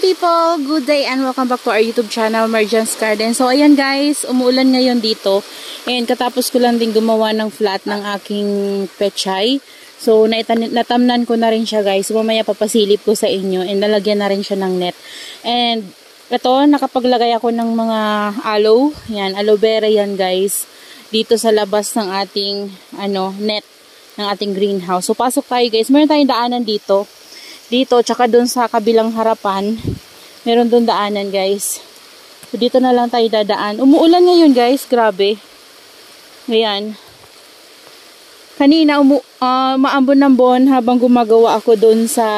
People, good day and welcome back to our YouTube channel, Marjan's Garden. So ayan guys, umuulan ngayon dito and katapos ko lang din gumawa ng flat ng aking pechay. So natamnan ko na rin siya guys. Mamaya papasilip ko sa inyo and nalagyan na rin siya ng net. And ito, nakapaglagay ako ng mga aloe. Yan, aloe vera yan guys. Dito sa labas ng ating net ng ating greenhouse. So pasok tayo guys. Meron tayong daanan dito. Tsaka dun sa kabilang harapan, meron dun daanan guys. So dito na lang tayo dadaan. Umuulan ngayon guys, grabe. Ayan. Kanina maambon-ambon habang gumagawa ako dun sa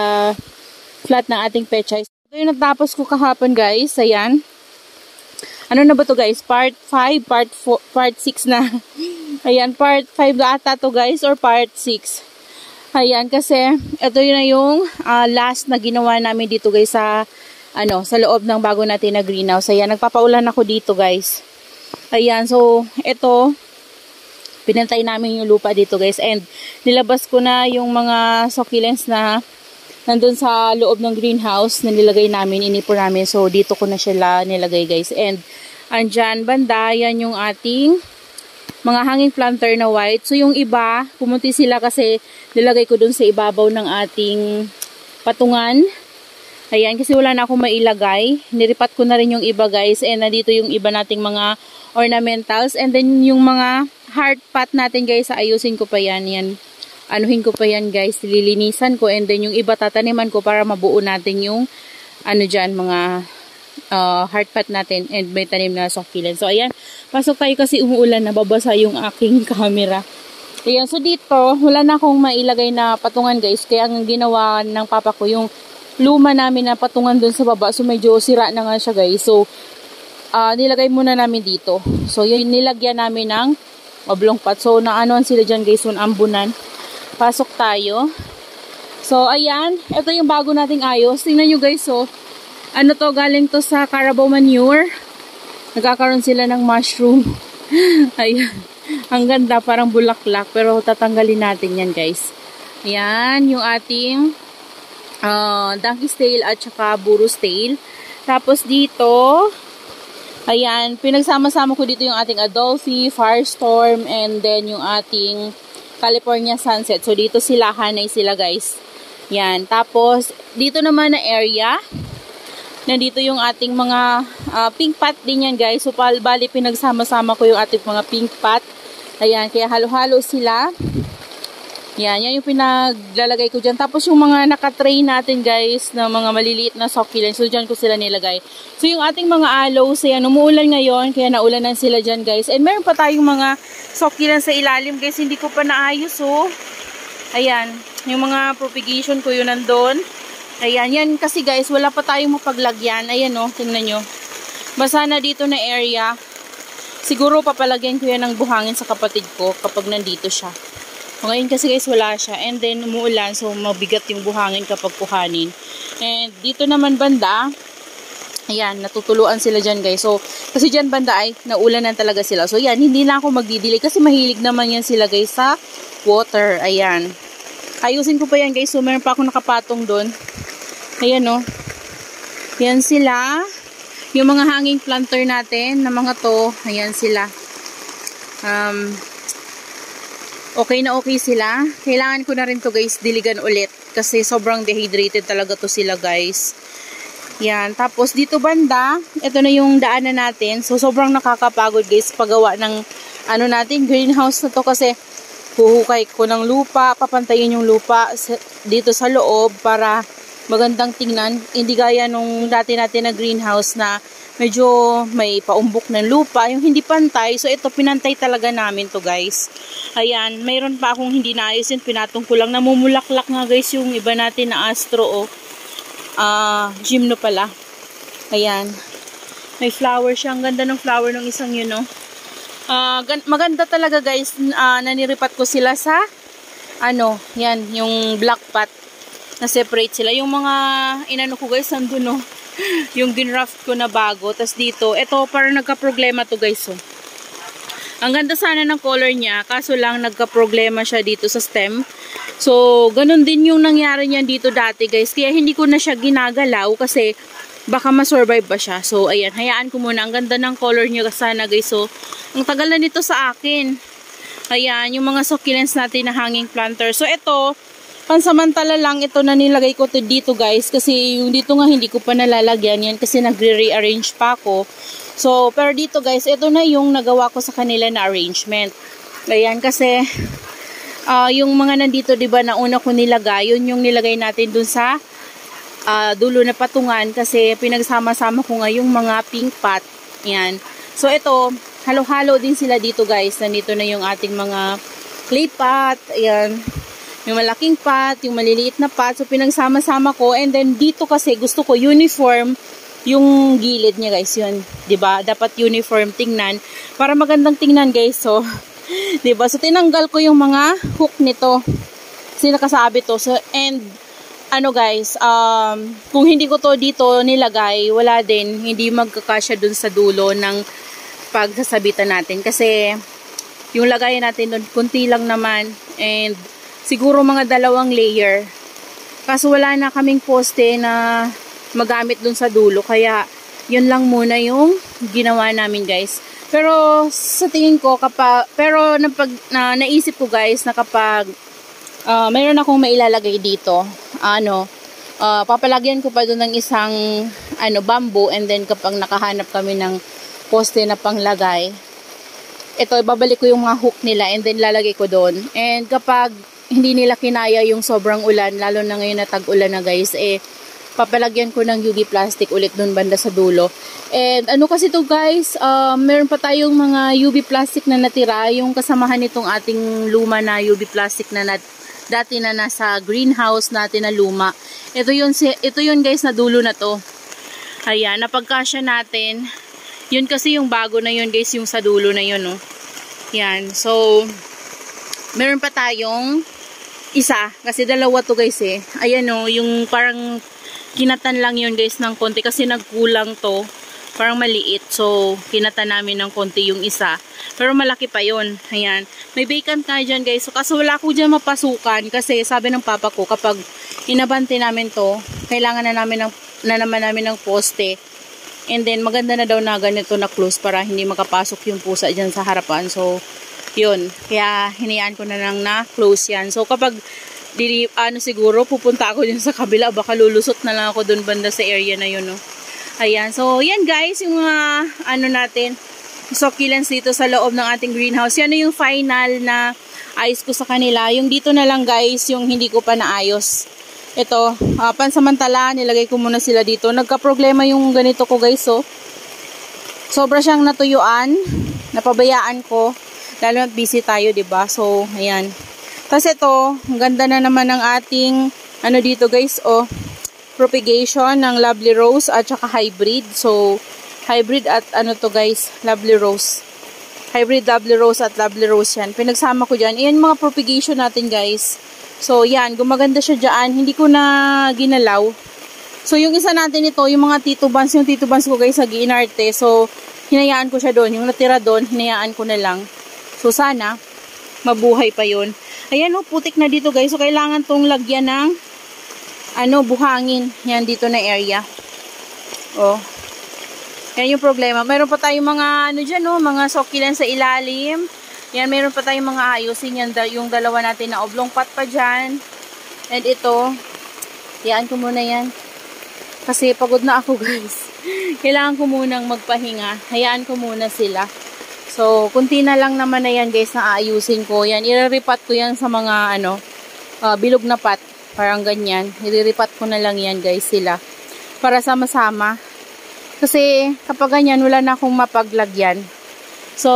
flat ng ating pechay. Ito yung natapos ko kahapon guys. Ayan. Ano na ba to guys? Part 5, part 6 na. Ayan, part 5 na ata to guys or part 6. Ayan, kasi ito yun na yung last na ginawa namin dito guys sa loob ng bago natin na greenhouse. Ayan, nagpapaulan ako dito guys. Ayan, so ito pinantay namin yung lupa dito guys and nilabas ko na yung mga succulents na nandun sa loob ng greenhouse na nilagay namin, inipon namin. So dito ko na sila nilagay guys. And andyan banda, yan yung ating mga hanging planter na white. So yung iba, pumunti sila kasi nilagay ko dun sa ibabaw ng ating patungan. Ayan, kasi wala na akong mailagay. Niripat ko na rin yung iba guys. And nandito yung iba nating mga ornamentals. And then yung mga heart pot natin guys, ayusin ko pa yan. Anuhin ko pa yan guys. Lilinisan ko. And then yung iba tataniman ko para mabuo natin yung mga heart pot natin and may tanim na succulent. So ayan, pasok tayo kasi umuulan, nababasa yung aking camera. Ayan, so dito wala na akong mailagay na patungan guys, kaya ang ginawa ng papa ko yung luma namin na patungan dun sa baba. So medyo sira na nga siya guys. So nilagay muna namin dito. So yun, nilagyan namin ng oblong pot. So naanoan sila dyan guys, yung ambunan. Pasok tayo. So ayan, ito yung bago nating ayos. Tingnan nyo guys, so galing to sa Carabao manure. Nagkakaroon sila ng mushroom. Ayan. Ang ganda, parang bulaklak. Pero tatanggalin natin yan guys. Ayan, yung ating donkey's tail at saka buru's tail. Tapos dito, ayan, pinagsama-sama ko dito yung ating Adolphi, Firestorm, and then yung ating California Sunset. So dito hanay sila guys. Yan. Tapos, dito naman na area, nandito yung ating mga pink pot din yan guys. So bali pinagsama-sama ko yung ating mga pink pot. Ayan, kaya halo-halo sila. Yan yung pinaglalagay ko dyan. Tapos yung mga naka-tray natin guys, na mga maliliit na succulents, so dyan ko sila nilagay. So yung ating mga aloes, ayan, umuulan ngayon, kaya naulanan sila dyan guys. And meron pa tayong mga succulents sa ilalim guys, hindi ko pa naayos oh. Ayan, yung mga propagation ko yun nandun. Ayan, yan kasi guys, wala pa tayong mapaglagyan. Ayan o, tingnan nyo. Basa na dito na area. Siguro papalagyan ko yan ng buhangin sa kapatid ko kapag nandito siya. Ngayon kasi guys, wala siya. And then, umuulan, so mabigat yung buhangin kapag kuhanin. And dito naman banda, ayan, natutuluan sila dyan guys. So, kasi dyan banda ay naulanan talaga sila. So, yan, hindi na ako magdidelay kasi mahilig naman yan sila guys sa water. Ayan. Ayusin ko pa yan guys. So, meron pa akong nakapatong doon. Ayan o. Yan sila. Yung mga hanging planter natin na mga to. Ayan sila. Okay na okay sila. Kailangan ko na rin to guys diligan ulit. Kasi sobrang dehydrated talaga to sila guys. Yan. Tapos dito banda. Ito na yung daanan natin. So sobrang nakakapagod guys paggawa ng natin greenhouse na to. Kasi huhukay ko ng lupa. Papantayin yung lupa dito sa loob para magandang tingnan, hindi gaya nung dati natin na greenhouse na medyo may paumbok ng lupa, yung hindi pantay. So ito, pinantay talaga namin to guys. Ayan, mayroon pa akong hindi naayusin, pinatong ko lang, namumulaklak nga guys yung iba natin na astro gymno pala. Ayan, may flower siya, ang ganda ng flower ng isang yun no. Maganda talaga guys, naniripat ko sila sa yan, yung black pot. Na-separate sila. Yung mga inano ko guys, nandun no. Yung ginraft ko na bago. Tapos dito, ito parang nagka-problema to guys. Oh. Ang ganda sana ng color niya, kaso lang nagka-problema siya dito sa stem. So, ganun din yung nangyari niyan dito dati guys. Kaya hindi ko na siya ginagalaw kasi baka ma-survive ba siya. So, ayan, hayaan ko muna. Ang ganda ng color niya sana guys. So, ang tagal na nito sa akin. Ayan, yung mga succulents natin na hanging planter. So, ito, pansamantala lang ito na nilagay ko dito guys. Kasi yung dito nga hindi ko pa nalalagyan yan kasi nagre-rearrange pa ako. So, pero dito guys, ito na yung nagawa ko sa kanila na arrangement. Ayan, kasi yung mga nandito, diba, na una ko nilagay, yun yung nilagay natin dun sa dulo na patungan kasi pinagsama-sama ko nga yung mga pink pot. Ayan. So, ito, halo-halo din sila dito guys. Nandito na yung ating mga clay pot. Ayan. Yung malaking pot, yung maliliit na pot. So, pinagsama-sama ko. And then, dito kasi gusto ko uniform yung gilid niya guys, yun, 'di ba? Dapat uniform tingnan para magandang tingnan guys. So, 'di ba? So tinanggal ko yung mga hook nito. Kasi nakasabit to. So, and ano guys, kung hindi ko to dito nilagay, wala din, hindi magkakasya dun sa dulo ng pagsasabitan natin kasi yung lagay natin dun kunti lang naman and siguro mga 2 layer. Kaso wala na kaming poste na magamit dun sa dulo. Kaya, yun lang muna yung ginawa namin guys. Pero, sa tingin ko, naisip ko guys, na kapag mayroon akong mailalagay dito, papalagyan ko pa dun ng isang, bamboo, and then kapag nakahanap kami ng poste na panglagay, ito, ibabalik ko yung mga hook nila, and then lalagay ko dun. And kapag hindi nila kinaya yung sobrang ulan, lalo na ngayon na tag-ulan na guys, papalagyan ko ng UV plastic ulit dun banda sa dulo. And ano kasi to guys, meron pa tayong mga UV plastic na natira, yung kasamahan nitong ating luma na UV plastic na dati na nasa greenhouse natin na luma. Ito yun guys na dulo na to. Ayan, napagkasya natin. Yun kasi yung bago na yun guys, yung sa dulo na yun, no. Yan, so meron pa tayong isa, kasi 2 to guys Ayan, no, yung parang kinatan lang yun guys ng konti kasi nagkulang to, parang maliit, so kinatan namin ng konti yung isa, pero malaki pa yun. Ayan, may vacant na dyan guys, so kaso wala ko dyan mapasukan kasi sabi ng papa ko kapag inabante namin to, kailangan na naman namin ng poste, and then maganda na daw na ganito na close para hindi makapasok yung pusa dyan sa harapan. So yun, kaya hinayaan ko na lang na close yan. So kapag siguro pupunta ako dun sa kabila, baka lulusot na lang ako dun banda sa area na yun, no. Ayan, so yan guys, yung mga natin, succulents dito sa loob ng ating greenhouse. Yan na yung final na ayos ko sa kanila. Yung dito na lang guys, yung hindi ko pa naayos. Ito, pansamantala, nilagay ko muna sila dito. Nagka-problema yung ganito ko guys, so sobra siyang natuyuan, napabayaan ko, lalo na busy tayo, diba? So, ayan. Tapos ito, ang ganda na naman ng ating, dito guys, propagation ng Lovely Rose at saka hybrid. So, hybrid at to guys, Lovely Rose. Hybrid Lovely Rose at Lovely Rose yan. Pinagsama ko dyan. Ayan mga propagation natin guys. So, yan, gumaganda siya dyan. Hindi ko na ginalaw. So, yung isa natin ito, yung mga titubans, ko guys, sa Giinarte. So, hinayaan ko siya doon. Yung natira doon, hinayaan ko na lang. So, sana, mabuhay pa yun. Ayan, putik na dito guys. So, kailangan tong lagyan ng buhangin. Yan, dito na area. Yan yung problema. Mayroon pa tayong mga, dyan, mga succulents sa ilalim. Yan, mayroon pa tayong mga ayusin. Yan, yung 2 natin na oblong pot pa dyan. And ito, hayaan ko muna yan. Kasi pagod na ako guys. Kailangan ko munang magpahinga. Hayaan ko muna sila. So, kunti na lang naman na yan guys na aayusin ko. Yan, iraripat ko yan sa mga bilog na pot. Parang ganyan. Iraripat ko na lang yan guys sila. Para sama-sama. Kasi kapag ganyan, wala na akong mapaglagyan. So,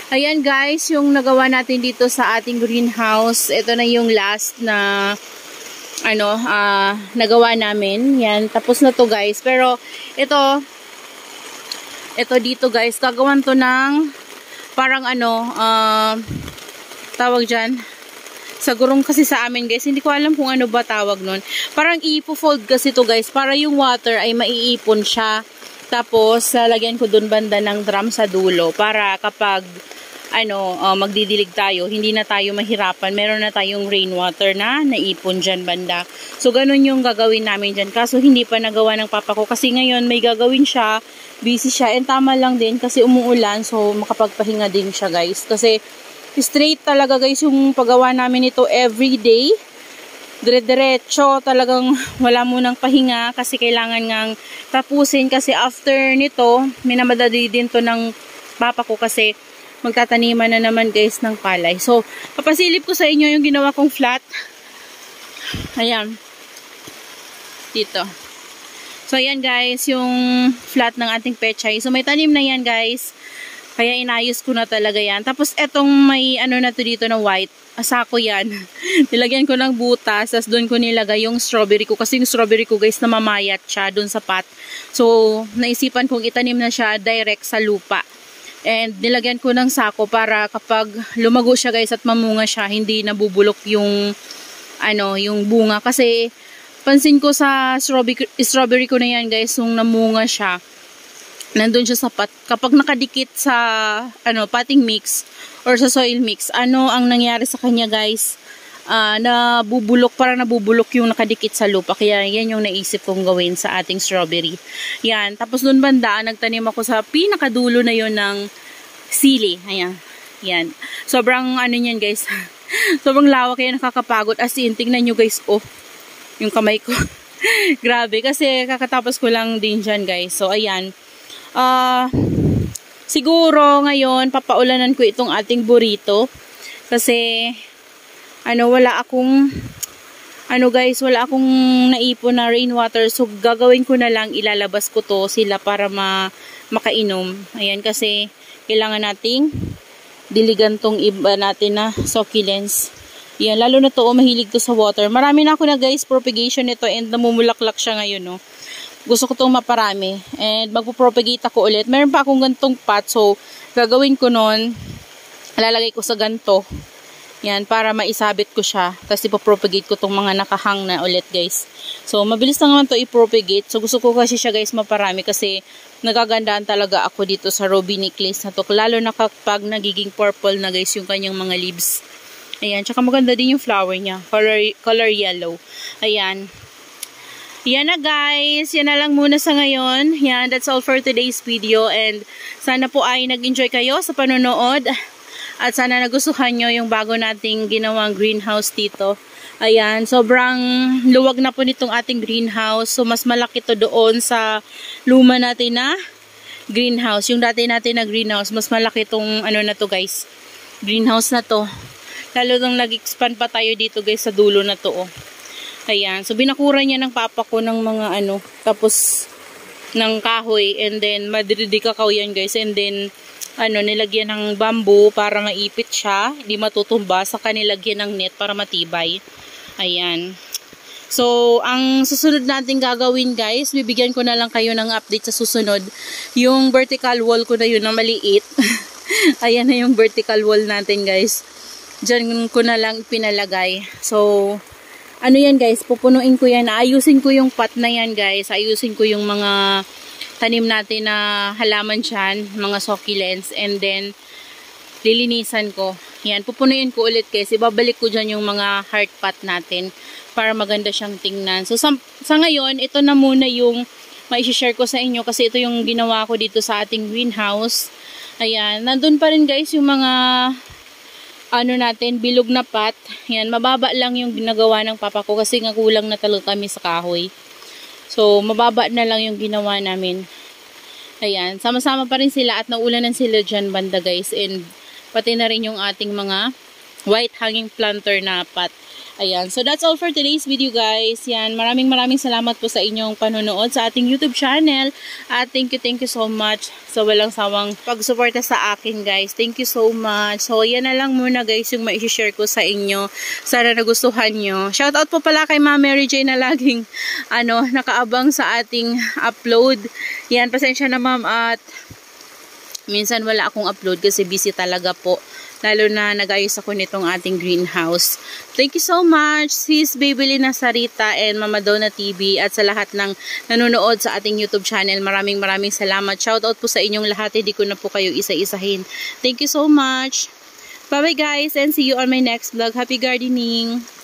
ayan guys, yung nagawa natin dito sa ating greenhouse. Ito na yung last na nagawa namin. Yan, tapos na to guys. Pero, ito dito guys, gagawan to ng parang tawag dyan, sa gurong kasi sa amin guys, hindi ko alam kung ano ba tawag nun. Parang ipo-fold kasi to guys, para yung water ay maiipon siya Tapos, lalagyan ko dun banda ng drum sa dulo para kapag magdidilig tayo, hindi na tayo mahirapan. Meron na tayong rainwater na naipon dyan banda. So, ganun yung gagawin namin dyan. Kaso, hindi pa nagawa ng papa ko. Kasi ngayon, may gagawin siya. Busy siya. And tama lang din kasi umuulan. So, makapagpahinga din siya, guys. Kasi, straight talaga, guys, yung paggawa namin ito everyday. Dire-diretso. Talagang wala munang pahinga. Kasi kailangan ngang tapusin. Kasi after nito, minamadali din to ng papa ko. Kasi, magtataniman na naman guys ng palay. So, papasilip ko sa inyo yung ginawa kong flat. Ayan. Dito. So, ayan guys, yung flat ng ating pechay. So, may tanim na yan guys. Kaya inayos ko na talaga yan. Tapos, etong may na to dito na white. Asako yan. Nilagyan ko ng butas. Tapos, doon ko nilagay yung strawberry ko. Kasi yung strawberry ko guys, namamayat siya doon sa pot. So, naisipan kong itanim na siya direct sa lupa. And nilagyan ko ng sako para kapag lumago siya guys at mamunga siya, hindi nabubulok yung yung bunga. Kasi pansin ko sa strawberry ko na yan guys, yung namunga siya, nandun siya sa pot. Kapag nakadikit sa potting mix or sa soil mix, ang nangyari sa kanya guys, parang nabubulok yung nakadikit sa lupa. Kaya yan yung naisip kong gawin sa ating strawberry. Yan. Tapos dun banda, nagtanim ako sa pinakadulo na yon ng sili. Ayan. Yan. Sobrang yan guys. Sobrang lawak, kaya nakakapagod. As in, tingnan nyo guys, yung kamay ko. Grabe. Kasi kakatapos ko lang din dyan guys. So ayan. Siguro ngayon, papaulanan ko itong ating burrito. Kasi wala akong wala akong naipon na rainwater. So, gagawin ko na lang, ilalabas ko to sila para makainom. Ayan, kasi kailangan nating diligan tong iba natin na succulents. Ayan, lalo na to, mahilig to sa water. Marami na ako na guys, propagation nito and namumulaklak siya ngayon, no. Gusto ko tong maparami. And magpo-propagate ako ulit. Meron pa akong gantong pot. So, gagawin ko nun, lalagay ko sa ganto. Yan, para maisabit ko siya. Tapos ipopropagate ko tong mga nakahang na ulit guys. So, mabilis lang naman to ipropagate. So, gusto ko kasi siya guys maparami kasi nagagandaan talaga ako dito sa ruby necklace na to. Lalo na kapag nagiging purple na guys yung kanyang mga leaves. Ayan, tsaka maganda din yung flower niya. Color yellow. Ayan. Yan na guys. Yan na lang muna sa ngayon. Yan, that's all for today's video. And sana po ay nag-enjoy kayo sa panonood. At sana nagustuhan nyo yung bago nating ginawang greenhouse dito. Ayan, sobrang luwag na po nitong ating greenhouse. So, mas malaki to doon sa luma natin na greenhouse. Yung dati natin na greenhouse, mas malaki tong na to guys. Greenhouse na to. Lalo nung nag-expand pa tayo dito guys sa dulo na to. Ayan, so binakura niya ng papa ko ng mga tapos ng kahoy. And then, madridikakaw yan guys. And then, nilagyan ng bamboo para maipit siya, hindi matutumba, saka nilagyan ng net para matibay. Ayan. So, ang susunod natin gagawin guys, bibigyan ko na lang kayo ng update sa susunod. Yung vertical wall ko na yun na maliit. Ayan na yung vertical wall natin guys. Diyan ko na lang pinalagay. So, yan guys, pupunuin ko yan. Ayusin ko yung pot na yan guys. Ayusin ko yung mga tanim natin na halaman dyan, mga succulents, and then lilinisan ko. Yan, pupunuin ko ulit guys. Ibabalik ko dyan yung mga heart pot natin para maganda siyang tingnan. So, sa ngayon, ito na muna yung ma-share ko sa inyo kasi ito yung ginawa ko dito sa ating greenhouse. Ayan, nandun pa rin guys yung mga natin, bilog na pot. Yan, mababa lang yung ginagawa ng papa ko kasi nga kulang na talaga kami sa kahoy. So, mababa na lang yung ginawa namin. Ayan, sama-sama pa rin sila at naulanan sila dyan banda guys. And pati na rin yung ating mga white hanging planter na pot. Ayan, so that's all for today's video guys. Yan, maraming salamat po sa inyong panonood sa ating YouTube channel. At thank you so much sa walang sawang pagsuporta sa akin guys. Thank you so much. So yan na lang muna guys yung ma-share ko sa inyo. Sana nagustuhan nyo. Shoutout po pala kay Ma'am Mary J na laging nakaabang sa ating upload. Yan, pasensya na ma'am at minsan wala akong upload kasi busy talaga po. lalo na nag-ayos ako nitong ating greenhouse. Thank you so much, sis Babylina Sarita and Mama Donna TV, at sa lahat ng nanonood sa ating YouTube channel. Maraming salamat. Shoutout po sa inyong lahat. Hindi ko na po kayo isa-isahin. Thank you so much. Bye-bye guys, and see you on my next vlog. Happy gardening!